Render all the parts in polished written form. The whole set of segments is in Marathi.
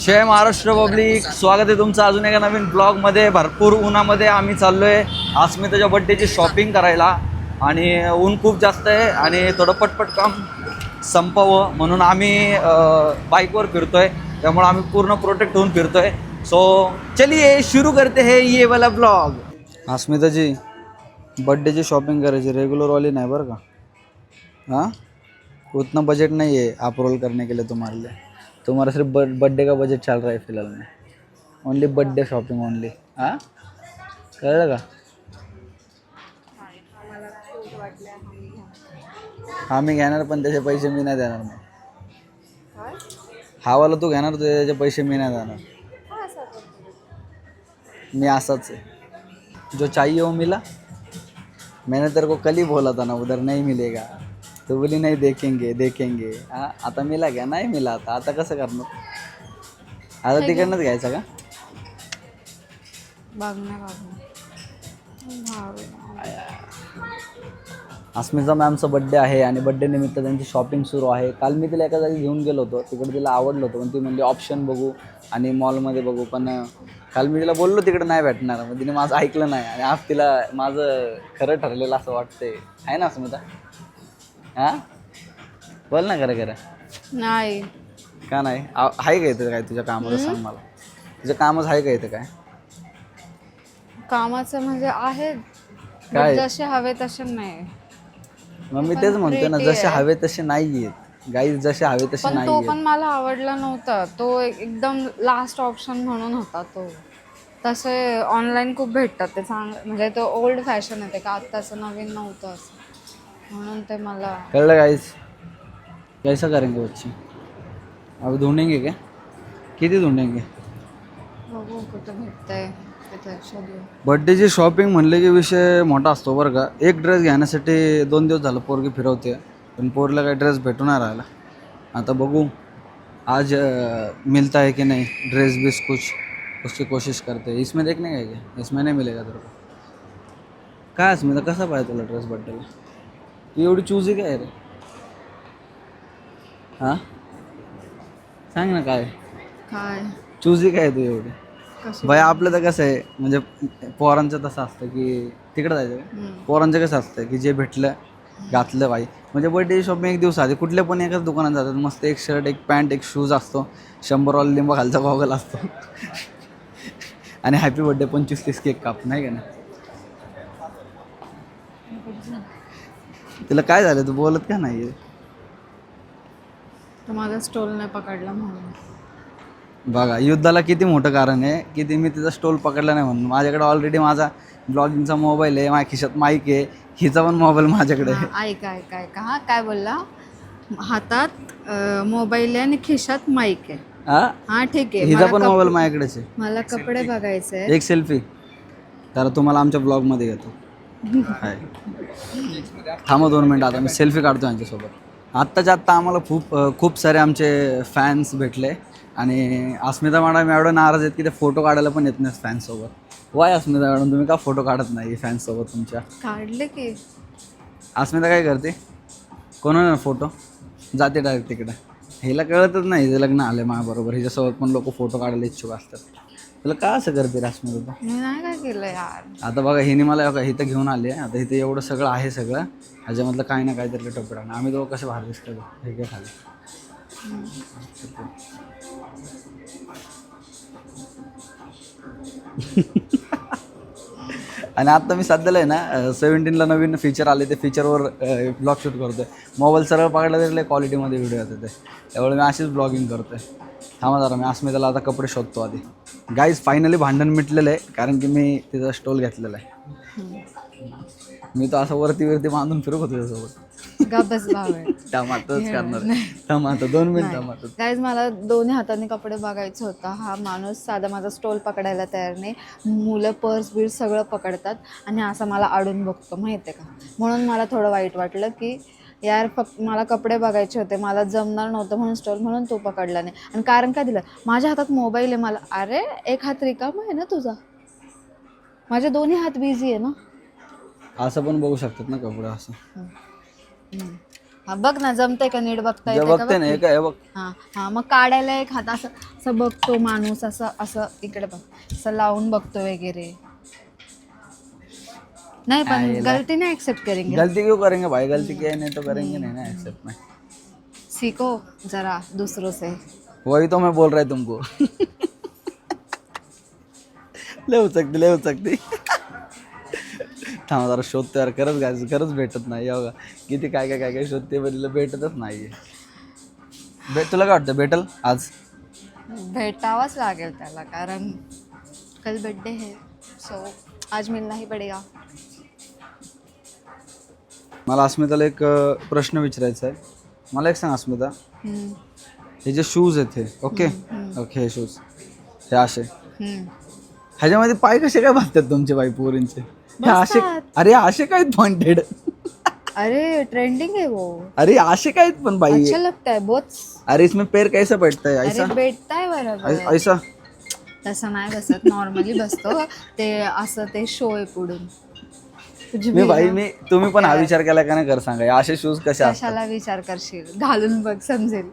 जय महाराष्ट्र पब्लिक, स्वागत आहे तुमचं अजून एका नवीन ब्लॉगमध्ये. भरपूर उन्हामध्ये आम्ही चाललोय अस्मिताच्या बड्डेची शॉपिंग करायला आणि ऊन खूप जास्त आहे आणि थोडं पटपट काम संपावं म्हणून आम्ही बाईकवर फिरतोय. त्यामुळे आम्ही पूर्ण प्रोटेक्ट होऊन फिरतोय. सो चलिए शुरू करते हैं ये वाला ब्लॉग. अस्मिताची बड्डेची शॉपिंग करायची, रेगुलरवाली नहीं बरं का. हाँ, उतना बजट नहीं है अप्रूवल करने के लिए तुम्हारा सिर्फ बर्थडे का बजट चल रहा है फिलहाल में. Only birthday shopping only. हाँ, कळलं का. आम्ही घेणार पण त्याचे पैसे मी नाही देणार. मग हावाला तू घेणार, त्याचे पैसे मी नाही देणार. मी असाच आहे. जो चाहिए वो मिला. मैंने तेरे को कल ही बोला था ना उधर नहीं मिलेगा. तो बोली नहीं देखेंगे देखेंगे. हाँ, आता मिला क्या. नाही मिला. आता कसं करणार. आता तिकडनंच घ्यायचा का. अस्मिता मॅमचा बड्डे आहे आणि बड्डे निमित्त त्यांची शॉपिंग सुरू आहे. काल मी तिला एका जागी घेऊन गेलो होतो, तिकडे तिला आवडलं होतं पण ती म्हणली ऑप्शन बघू आणि मॉलमध्ये बघू. पण काल मी तिला बोललो तिकडे नाही भेटणार, मग तिने माझं ऐकलं नाही आणि आज तिला माझं खरं ठरलेलं असं वाटतंय. आहे ना अस्मिता. हां, बोल ना खरं खरं. नाही का नाही. आहे का इथं काय तुझ्या कामाचं सांग मला. तुझं कामच आहे का इथं काय. कामाचं म्हणजे आहे काय? जसे हवे तसे नाही. मग मी तेच म्हणतोय ना, जसे हवे तसे नाही आहेत गाईज, जसे हवे तसे पण नाही तो आहेत. पण मला आवडला नव्हता. तो एकदम लास्ट ऑप्शन म्हणून होता तो. तसे ऑनलाईन खूप भेटतात ते म्हणजे तो ओल्ड फॅशन आहे का आत्ताचं नवीन नव्हतं असं म्हणून ते मला कळलं गाईज. कैसा करेंगे बच्चे. अब ढूंढेंगे क्या. किती ढूंढेंगे. बघू कुठं भेटतंय तिथे शोधू. बड्डेची शॉपिंग म्हणले की विषय मोठा असतो बरं का. एक ड्रेस घेण्यासाठी 2 दिवस झालं पोरगी फिरवते पण पोरला काही ड्रेस भेटून नाही राहिला. आता बघू आज मिलता है कि नहीं ड्रेस बीस कुछ, उसकी कोशिश करते. इसमें देखने का क्या. इसमें नहीं मिलेगा तेरे को. काय अस्मिता कसा पाहिजे तुला ड्रेस बड्डेला. तू एवढी चूजी काय रे. हां, सांग ना काय काय चूजी काय तू एवढी. कसं भाई आपलं तर कसं आहे म्हणजे पोरांचं तसं असतं की तिकडं जायचं. पोरांचं कसं असतं की जे भेटलं घातलं भाई. म्हणजे बर्थडे शॉपिंग एक दिवस आधी कुठल्या पण एकाच दुकानात जातात. मस्त एक शर्ट, एक पॅन्ट, एक शूज असतो. 100 लिंबा खालचा गॉगल असतो आणि हॅपी बर्थडे 25-30 केक काप नाही का ना. तिला काय झालं तू बोलत का नाही. तर माझा स्टोल नाही पकडला म्हणून. बघा युद्धाला किती मोठं कारण आहे की मी तिचा स्टोल पकडला नाही म्हणून. माझ्याकडे ऑलरेडी माझा ब्लॉगिंगचा मोबाईल आहे, माझ्या खिशात माईक आहे, हिचा पण मोबाईल माझ्याकडे आहे. ऐका हा काय बोलला. हातात मोबाईल आहे आणि खिशात माईक आहे. हा ठीक आहे. हिचा पण मोबाईल माझ्याकडेच आहे. मला कपडे बघायचे. एक सेल्फी तर तुम्हाला आमच्या ब्लॉगमध्ये घेतो. थांबा 2 मिनटं, आता मी सेल्फी काढतो यांच्यासोबत. आत्ताच्या आत्ता आम्हाला खूप सारे आमचे फॅन्स भेटले आणि अस्मिता मॅडम एवढं नाराज आहेत की ते फोटो काढायला पण येत नाही फॅन्ससोबत. वाय अस्मिता मॅडम तुम्ही का फोटो काढत नाही फॅन्ससोबत तुमच्या. काढले की. अस्मिता काय करते, कोणाला फोटो जाते डायरेक्ट तिकडं. हिला कळतच नाही हिचं लग्न आलं माझ्याबरोबर. हिच्यासोबत पण लोक फोटो काढायला इच्छुक असतात. तुला का असं करते अस्मिता. मी नाही काय केलं यार. आता बघा हिने मला इथं घेऊन आले. आता इथं एवढं सगळं आहे सगळं ह्याच्यामधलं काही ना काहीतरी टपडा. आम्ही दोघं कसे बाहेर दिसतो हे काय खाली. आणि आता मी सध्याला आहे ना 17ला नवीन फीचर आले, ते फीचरवर ब्लॉग शूट करतोय. मोबाईल सरळ पकडला तरी क्वालिटीमध्ये व्हिडिओ येते ते. त्यामुळे मी अशीच ब्लॉगिंग करतोय. थांबा जरा मी अस्मिताला आता कपडे शोधतो आधी. गाईज फायनली भांडण मिटलेलं आहे कारण की मी तिचा स्टोल घेतलेला आहे. मी तो असं वरती बांधून फिरत होतो त्याच्यासोबत. गबस भावे टमाटोच करणार. Tomato 2 minute tomato. गाईज मला दोन्ही हाताने कपडे बघायचं होतं. हा माणूस साधा माझा स्टोल पकडायला तयार नाही. मुलं पर्स बिर्स सगळं पकडतात आणि असं मला आडून बघतो माहिती आहे का. म्हणून मला थोडं वाईट वाटलं की यार फक्त मला कपडे बघायचे होते, मला जमणार नव्हतं म्हणून स्टोल म्हणून तो पकडला नाही. आणि कारण काय दिलं, माझ्या हातात मोबाईल आहे. मला अरे एक हात रिकामा आहे ना तुझा, माझे दोन्ही हात बिझी आहे ना. असं पण बघू शकतात ना कपडे असं. हा बघ ना जमतंय का नीट बघता जे येते का बघते ना बघ हे काय हे बघ. हा हा मग काढायला एक हात असं असं बघतो माणूस असं असं इकडे बघ असं लावून बघतो वगैरे नहीं पण आएला. गलती नहीं एक्सेप्ट करेंगे गलती क्यों करेंगे भाई, गलती किया नहीं तो करेंगे नहीं ना एक्सेप्ट में. सीखो जरा दूसरों से वही तो मैं बोल रहा है तुमको. लय उचकती. थांबा जरा शोधतो यार, खरंच भेटत नाही बघा. किती काय शोधते पण भेटतच नाहीये. तुला काय वाटतं भेटल आज? भेटावाच लागेल त्याला कारण कल बर्थडे है सो आज मिलना ही पडेगा. मला अस्मिताला एक प्रश्न विचारायचा आहे. मला एक सांग अस्मिता, हम्म, हे जे शूज आहेत हे ओके ओके हे शूज हे असे हम्म. ह्याच्यामध्ये पाय कसे काय बांधतात तुमचे बाई पोरींचे? हे असे बसतात. अरे असे काय पॉइंटेड? अरे ट्रेंडिंग है वो अरे असे काय पण बाई? अच्छा लगता है बहुत. अरे इसमें पैर कैसा बैठता है ऐसा? अरे बैठता है बरोबर ऐसा तसं नाही बसत नॉर्मली बसतो ते असं ते शो आहे पुढून कुछ मी भी भाई ना. तुम्ही पण हा विचार केला का नाही कर सांगा, हे असे शूज कसे असतात? कशाला विचार करशील घालून बघ समजेल.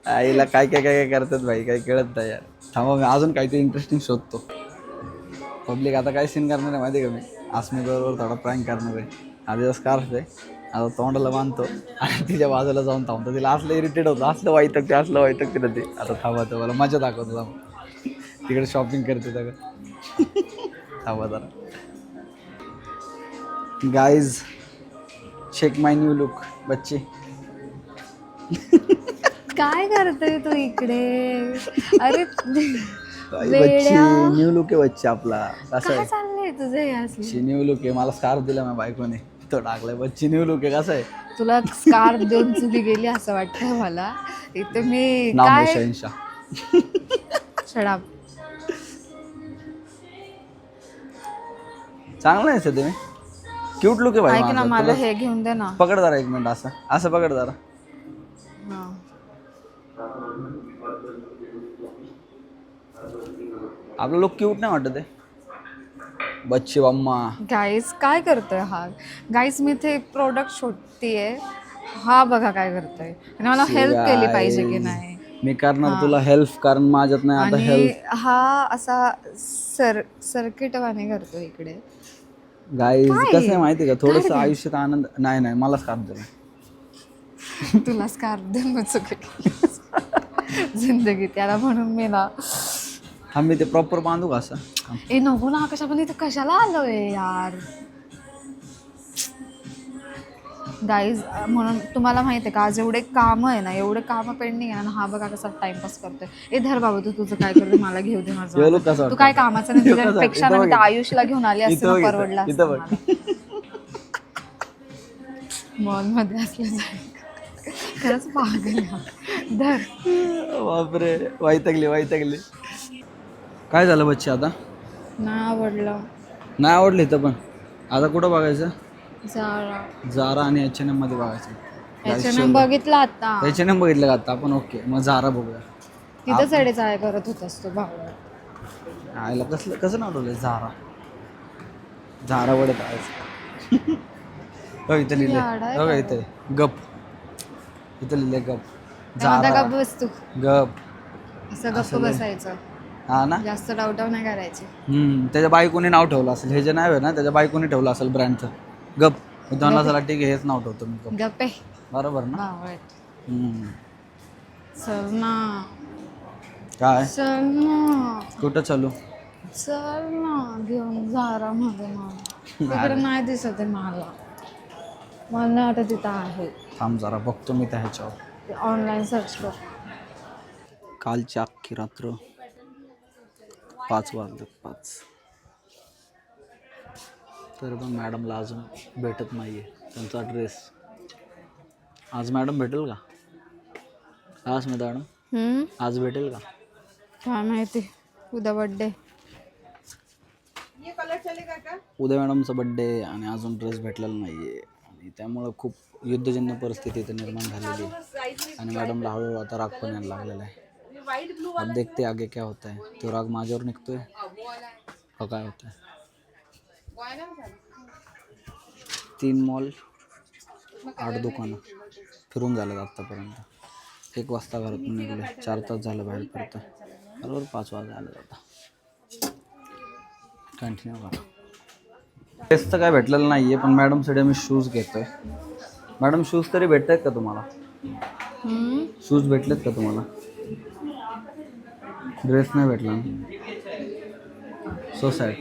आईला काय करतात भाई, काही कळत नाही यार. थांबा मी अजून काहीतरी इंटरेस्टिंग शोधतो. पब्लिक आता काय सीन करणार आहे माहिती आहे का, मी अस्मिताबरोबर थोडा प्रँक करणार आहे. आधी स्कार्फ आहे, आता तोंडाला बांधतो आणि तिच्या बाजूला जाऊन थांबतो. तिला असलं इरिटेट होतं, असलं वैतक तिला ते. आता थांबा तर मला मजा दाखवतो. थांबा तिकडे शॉपिंग करते सगळं. थांबा जरा. गाइज चेक माय न्यू लुक बच्ची. काय करतोय तू इकडे अरे बच्ची न्यू लुक आहे बच्ची आपला. कसं काय आहे चाललंय तुझं हे असलं? बच्ची न्यू लुक आहे. मला स्कार्फ दिला माझ्या बायकोने, तो टाकलाय. बच्ची न्यू लुक आहे. कसं आहे? तुला स्कार्फ देऊन चुकी गेली असं वाटतंय मला. इथे मी नाम काय है शहनशाह. शडाप चांगलं आहे सध्या. मी क्यूट लुक आहे भाई ऐक ना माझा. मला तुला हे घेऊन दे ना. पकड जरा एक मिनिट, असं पकड जरा. हा. आपलं लुक क्यूट नाही वाटत आहे बच्ची बम्मा? गाईज काय करतोय हा? गाईज मी इथे प्रोडक्ट शोधतीये, हा बघा काय करतोय आणि मला हेल्प केली पाहिजे की नाही. मी करणार तुला हेल्प, कारण माझ्यात नाही आता आणि हेल्प. हा असा सर्किटवाने करतोय इकडे. गाईज काय? कसं आहे माहिती आहे का, थोडंसं आयुष्यात आनंद नाही मला स्कार्फ दिला. तुला स्कार्फ देऊन चुकली जिंदगी त्याला म्हणून मी ना हा मी ते प्रॉपर बांधू का असं? ए नको ना कशा पण इथं कशाला आलोय यार. गाईज म्हणून तुम्हाला माहिती आहे का आज एवढे कामं आहे ना, एवढे कामं पेंडिंग आहे ना. हा बघा कसा टाइमपास करतोय. ए धर बाबा तू तुझं काय करते मला घेऊ दे हे माझं. लोक कसं तू काय कामाचं नाही तुझ्यापेक्षा ना मी त्या आयुषला घेऊन आली असते इथं ना, बघ, परवडला इथं बघ. मॉलमध्ये असलं जाईल खरंच पागल आहे हा. धर. बापरे वैतागली. काय झालं बच्ची आता? नाही आवडलं. नाही आवडली तर पण आता कुठं बघायचं? जारा आणि H&M मध्ये बघायचं. H&M बघितला आता. H&M बघितलं का आता आपण? ओके मग झारा बघूया. तिथं साडेचाळ करत होतास तू भाऊ. आयला कसं नाव ठेवलंय झारा वडत आहे. हो इथं लिहिलंय, हो इथे गप, इथं लिहिलंय गप. गप बस तू. गप असं गप्प बसायचं. हा ना. जास्त डाऊट नाही करायचे. त्याच्या बायकोने नाव ठेवलं असेल. हे जे नाव आहे ना त्याच्या बायकोने ठेवलं असेल ब्रँडचं. गप. दोनाला ठीक आहे हेच नाव ठेवतो मी गप. गप्पे बरोबर ना? चल ना. काय चल ना. कुठं चालू? चल ना घेऊन झारा मध्ये मला. तिकडे नाही दिसत आहे मला नाही वाटत तिथं आहे. थांब जरा बघतो मी त्या ह्याच्यावर. ऑनलाईन सर्च कर. कालची अख्खी रात्र 5 वाजले 5 तर पण मॅडमला अजून भेटत नाही आहे त्यांचा ड्रेस. आज मॅडम भेटेल का? आज मॅडम आज भेटेल का? काय माहिती. उद्या बर्थडे. उद्या मॅडमचा बड्डे आणि अजून ड्रेस भेटलेला नाही आहे आणि त्यामुळं खूप युद्धजन्य परिस्थिती इथं निर्माण झालेली आहे आणि मॅडमला हळूहळू आता राग पण यायला लागलेला आहे. अब देखते आगे क्या होता है. तो राग माझ्यावर निघतोय का काय होत आहे? 3 मॉल 8 दुकानं फिरून झालं आत्तापर्यंत. 1 वाजता घरातून निघलो, 4 तास झालं बाहेर पडतं, बरोबर 5 वाजता आलं आता. कंटिन्यू करा. टेस्ट तर काय भेटलेलं नाही आहे, पण मॅडमसाठी मी शूज घेतो आहे. मॅडम शूज तरी भेटत आहेत का तुम्हाला? शूज भेटलेत का तुम्हाला? ड्रेस नाही भेटला. So sad.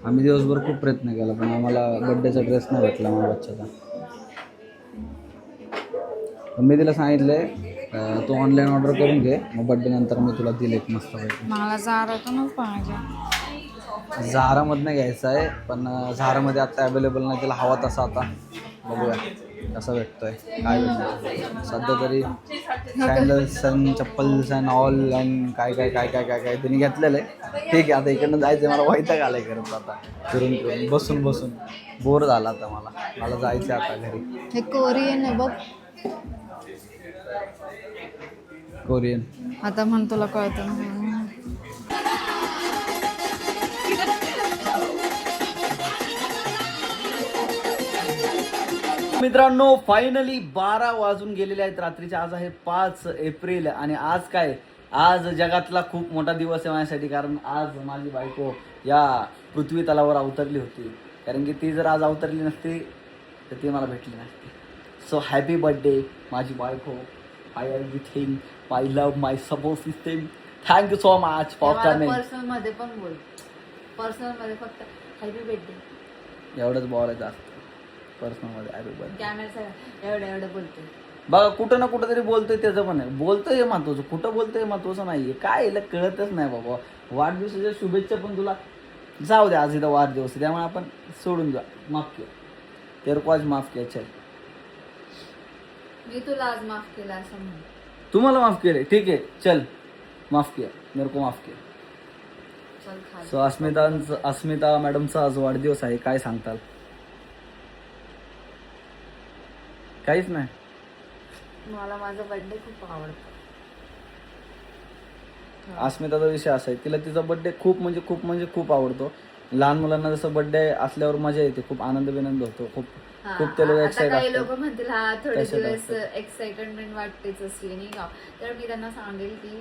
आम्ही दिवसभर खूप प्रयत्न केला पण आम्हाला बड्डेचा ड्रेस नाही भेटला माझ्या बच्चाचा. पण मी तिला सांगितलं आहे तू ऑनलाईन ऑर्डर करून घे, मग बड्डे नंतर मी तुला दिले एक मस्त पैकी. मला जारातूनच पाहिजे. झारामधनं घ्यायचं आहे, पण झारामध्ये आता अवेलेबल नाही, त्याला हवा तसा आता बघूया कसं भेटतोय काय भेटतं. सध्या तरी sandals and chappals and all and काय काय काय काय काय काय त्यांनी घेतलेलं आहे. ठीक आहे, आता इकडनं जायचं मला वैताग आलाय करत आता फिरून फिरून बसून बसून बोर झाला आता मला जायचं आता घरी. हे कोरियन आहे बघ. कोरियन आता म्हण तुला कळतं ना. मित्रांनो फायनली 12 वाजून गेलेले आहेत रात्रीचे. आज आहे 5 एप्रिल आणि आज काय, आज जगातला खूप मोठा दिवस आहे माझ्यासाठी, कारण आज माझी बायको या पृथ्वी तलावर अवतरली होती. कारण की ती जर आज अवतरली नसती तर ती मला भेटली नसती. सो हॅपी बर्थडे माझी बायको, I everything, my love, my support system. Thank you so much for coming. Personal मध्ये पण बोल, पर्सनल मध्ये फक्त हॅपी बर्थडे एवढंच बोलायचं असतं पर्सनलमध्ये. हॅपी बर्थडे कॅमेरा एवढं बोलतोय बघा, कुठं ना कुठं तरी बोलतोय त्याचं पण आहे. बोलतोय हे महत्वाचं, कुठं बोलतोय हे महत्वाचं नाहीये. काय याला कळतच नाही बाबा. वाढदिवसाच्या शुभेच्छा पण तुला जाऊ द्या, आज इथं वाढदिवस आहे त्यामुळे आपण सोडून जा. माफ किया तेरे को आज माफ किया. चल मी तुला आज माफ केला असं म्हण. तुम्हाला माफ केले, ठीक आहे चल माफ किया, मेरे को माफ किया. चल खा. सो अस्मिता मॅडमचा आज वाढदिवस आहे, काय सांगताल? काहीच नाही. मला माझा बर्थडे खूप आवडतो. अस्मिताचा विषय असा आहे, तिला तिचा बर्थडे खूप म्हणजे खूप आवडतो. लहान मुलांना जसं बर्थडे असल्यावर मजा येते, खूप आनंद विनंद होतो, खूप ते लोक एक्साइट काही असतात. लोक म्हणतील हा थोडे तशात दिवस असतात. एक्साइटमेंट वाटतेच असली नाही का, तर मी त्यांना सांगेल की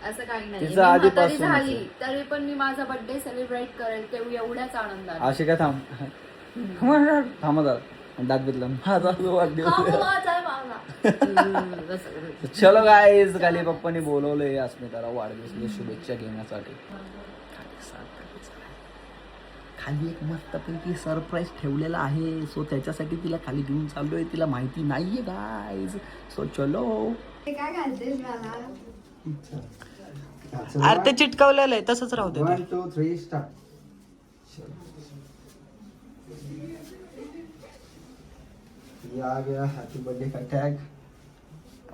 असं काही नाही. तिचं आधीपासूनच झाली आहे. तरी पण मी माझा बर्थडे सेलिब्रेट करेल तेवढ्या एवढ्याच आनंदाने. अशी काय थांबा जरा दात घेतला माझा वाढदिवस. चलो गाईज, खाली पप्पानी बोलवलंय अस्मिताला वाढदिवसाच्या शुभेच्छा घेण्यासाठी. खाली एक मस्तपैकी सरप्राईज ठेवलेला आहे, सो त्याच्यासाठी तिला खाली घेऊन चाललोय. तिला माहिती नाहीये गाईज, सो चलो. काय घालतेस मला? अरे ते चिटकवलेलं आहे तसंच राहू दे. 1 2 3 स्टार्ट. ये आ गया हैप्पी बर्थडे का टैग.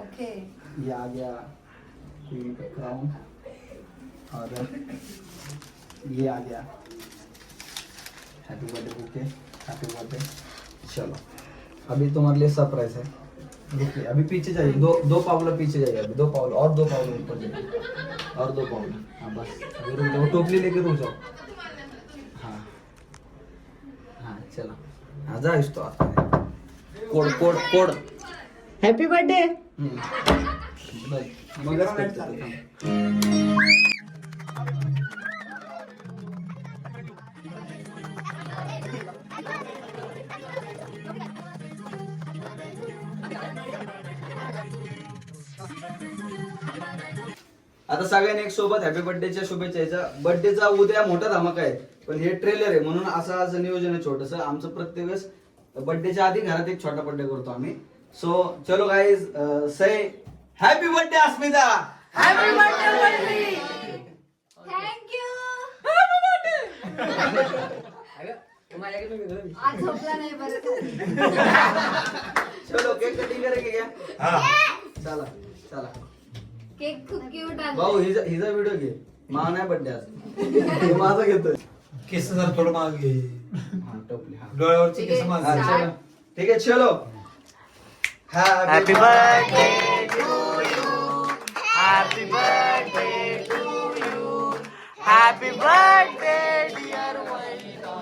ओके. ये आ गया क्वीन का क्राउन और ये आ गया happy birthday bouquet. Happy birthday. चलो अभी तुम्हारे लिए सरप्राइज है. देखिए अभी पीछे जाइए, दो पावला पीछे जाइए. अभी 2 पावला और 2 पावला ऊपर जाइए और 2 पावला. हाँ बस अभी रुक जाओ, टोपली लेके रुक जाओ. हाँ हाँ चलो हाँ जा इस तो आता है. Code code code happy birthday. मगच करते ते. आता सगळ्यांनी एक सोबत हॅपी बर्थडेच्या शुभेच्छा यायचा. बर्थडेचा उद्या मोठा धमाका आहे, पण हे ट्रेलर आहे म्हणून असं आज नियोजन आहे छोटस. आमचं प्रत्येक वेळेस बर्थडेच्या आधी घरात एक छोटा बर्थडे करतो आम्ही. सो चलो guys, say happy birthday Asmita. Happy birthday. Thank you. आज झोपला नाही बरं. चलो केक कटिंग करेंगे क्या? चला चला. केक खूप क्यूट आहे. भाऊ हिचा व्हिडिओ घे. माझा नाही बर्थडे आज, माझा घेतोय. केस जर थोडं माग घे. हा, टोपली, हा. डोळ्यावरची केस माग हा, घे. चलो ठीक आहे चलो. Happy birthday to you. Happy birthday to you. Happy birthday, dear Vaina.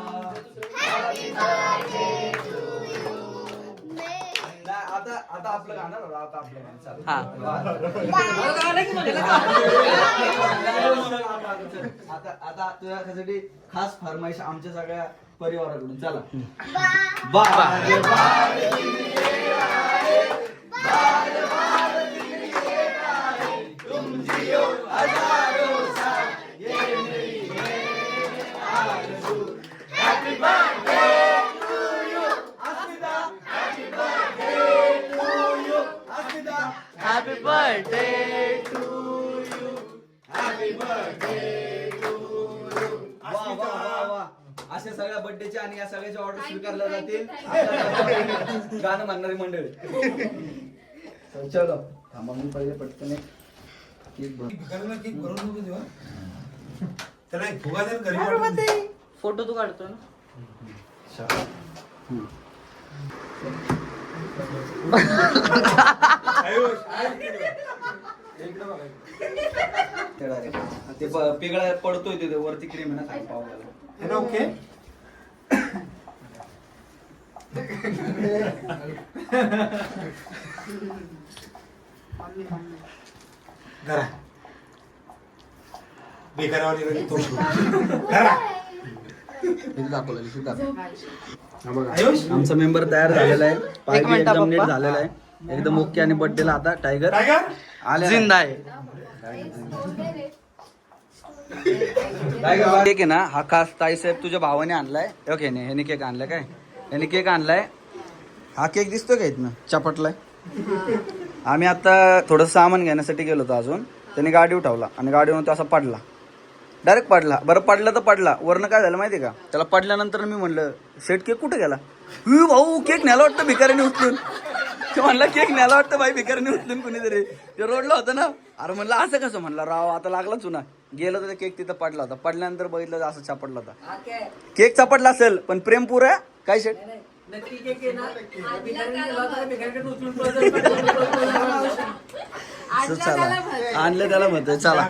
Happy birthday to you. आपलं गाणं आता आपलं गाणं चालू. हा. आता तुझ्यासाठी खास फरमाईश आमच्या सगळ्या परिवाराकडून. चला बार बार तुम जियो हजारों साल, ये मेरी है आरज़ू. Happy birthday to you, Asmita. Happy birthday to you, Asmita. Happy birthday to Happy birthday to you. वाह वाह वाह वाह. अशा सगळ्या बर्थडेच्या आणि या सगळ्याच्या ऑर्डर स्वीकारल्या जातील आपल्या गाणं म्हणणारी मंडळी. तर चलो थांबा, मी पहिले पटकन एक केक बनवतो. फोटो तू काढतो ना. ते पिगळा पडतोय तिथे वरती क्रीम आहे ना खाली पाव ओके. घरा बेकारावाली तो घरा. आयुष आमचा मेंबर तयार झालेला आहे. पार्टी मिनिट एकदम नीट पप्पा. झालेला आहे, एकदम ओके. आणि बर्थडेला आता टायगर टायगर आले. जिंदा आहे. केक आहे ना हा खास ताईसाहेब तुझ्या भावाने आणलाय. ओके नाही ह्याने केक आणलाय काय, ह्याने केक आणलाय. हा केक दिसतो का इथनं चपटलाय. आम्ही आता थोडं सामान घेण्यासाठी गेलो होतो अजून. त्याने गाडी उठवला आणि गाडीवरून तो असा पडला, डायरेक्ट पडला. बरं पडला तर पडला, वरनं काय झालं माहिती का, त्याला पडल्यानंतर मी म्हणलं शेट केक कुठे गेला. भाऊ केक न्यायला वाटतं भिकाऱ्याने उचलून. ते म्हणला केक न्यायला वाटतं बाई भिकाऱ्याने उचलून कुणीतरी. ते रोडला होतं ना. अरे म्हणलं असं कसं, म्हणलं राव आता लागला चुना. गेलो तर केक तिथं पडला होता. पडल्यानंतर बघितलं तर असं चपडला होता. केक चपटला असेल पण प्रेम पुरं आहे काय शेट. चला आणलं त्याला म्हणतोय. चला